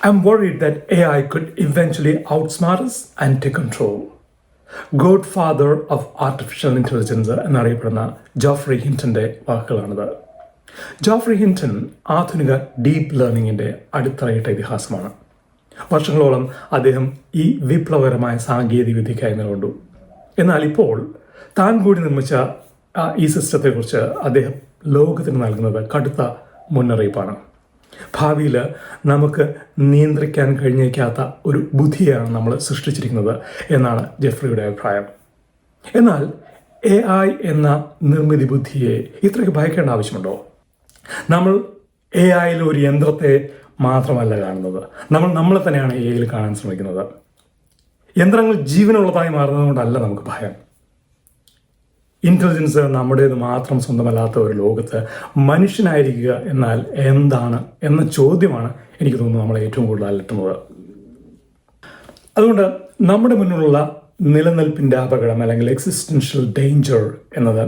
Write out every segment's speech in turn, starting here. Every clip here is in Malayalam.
I'm worried that AI could eventually outsmart us and take control. God of artificial intelligence എന്നറിയപ്പെടുന്ന ജോഫ്രി ഹിൻറ്റൻ്റെ വാക്കുകളാണിത്. ജോഫ്രി ഹിൻറ്റൺ ആധുനിക ഡീപ്പ് ലേണിങ്ങിൻ്റെ അടിത്തറയിട്ട ഇതിഹാസമാണ്. വർഷങ്ങളോളം അദ്ദേഹം ഈ വിപ്ലവകരമായ സാങ്കേതിക വിദ്യയ്ക്കായി നിലകൊണ്ടു. എന്നാൽ ഇപ്പോൾ താൻ കൂടി നിർമ്മിച്ച ഈ സിസ്റ്റത്തെക്കുറിച്ച് അദ്ദേഹം ലോകത്തിന് നൽകുന്നത് കടുത്ത മുന്നറിയിപ്പാണ്. ഭാവിയിൽ നമുക്ക് നിയന്ത്രിക്കാൻ കഴിഞ്ഞേക്കാത്ത ഒരു ബുദ്ധിയാണ് നമ്മൾ സൃഷ്ടിച്ചിരിക്കുന്നത് എന്നാണ് ജെഫ്രിയുടെ അഭിപ്രായം. എന്നാൽ AI എന്ന നിർമ്മിതി ബുദ്ധിയെ ഇത്രയ്ക്ക് ഭയക്കേണ്ട ആവശ്യമുണ്ടോ? നമ്മൾ AIയിൽ ഒരു യന്ത്രത്തെ മാത്രമല്ല കാണുന്നത്, നമ്മളെ തന്നെയാണ് AIയിൽ കാണാൻ ശ്രമിക്കുന്നത്. യന്ത്രങ്ങൾ ജീവനുള്ളതായി മാറുന്നത് കൊണ്ടല്ല നമുക്ക് ഭയം. ഇൻ്റലിജൻസ് നമ്മുടേത് മാത്രം സ്വന്തമല്ലാത്ത ഒരു ലോകത്ത് മനുഷ്യനായിരിക്കുക എന്നാൽ എന്താണ് എന്ന ചോദ്യമാണ് എനിക്ക് തോന്നുന്നു നമ്മളെ ഏറ്റവും കൂടുതൽ അലട്ടുന്നത്. അതുകൊണ്ട് നമ്മുടെ മുന്നിലുള്ള നിലനിൽപ്പിൻ്റെ അപകടം അല്ലെങ്കിൽ എക്സിസ്റ്റൻഷ്യൽ ഡേഞ്ചർ എന്നത്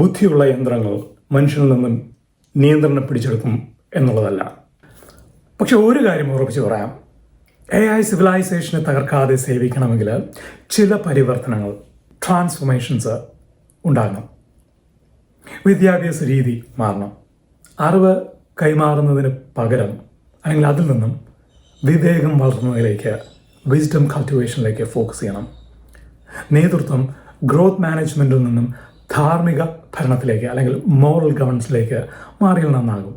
ബുദ്ധിയുള്ള യന്ത്രങ്ങൾ മനുഷ്യനിൽ നിന്നും നിയന്ത്രണം പിടിച്ചെടുക്കും എന്നുള്ളതല്ല. പക്ഷെ ഒരു കാര്യം ഉറപ്പിച്ച് പറയാം, AI സിവിലൈസേഷനെ തകർക്കാതെ സേവിക്കണമെങ്കിൽ ചില പരിവർത്തനങ്ങൾ, ട്രാൻസ്ഫോർമേഷൻസ് ഉണ്ടാകണം. വിദ്യാഭ്യാസ രീതി മാറണം. അറിവ് കൈമാറുന്നതിന് പകരം അല്ലെങ്കിൽ അതിൽ നിന്നും വിവേകം വളർത്തുന്നതിലേക്ക്, വിസ്ഡം കൾട്ടിവേഷനിലേക്ക് ഫോക്കസ് ചെയ്യണം. നേതൃത്വം ഗ്രോത്ത് മാനേജ്മെൻറ്റിൽ നിന്നും ധാർമ്മിക ഭരണത്തിലേക്ക് അല്ലെങ്കിൽ മോറൽ ഗവൺസിലേക്ക് മാറിയാൽ നന്നാകും.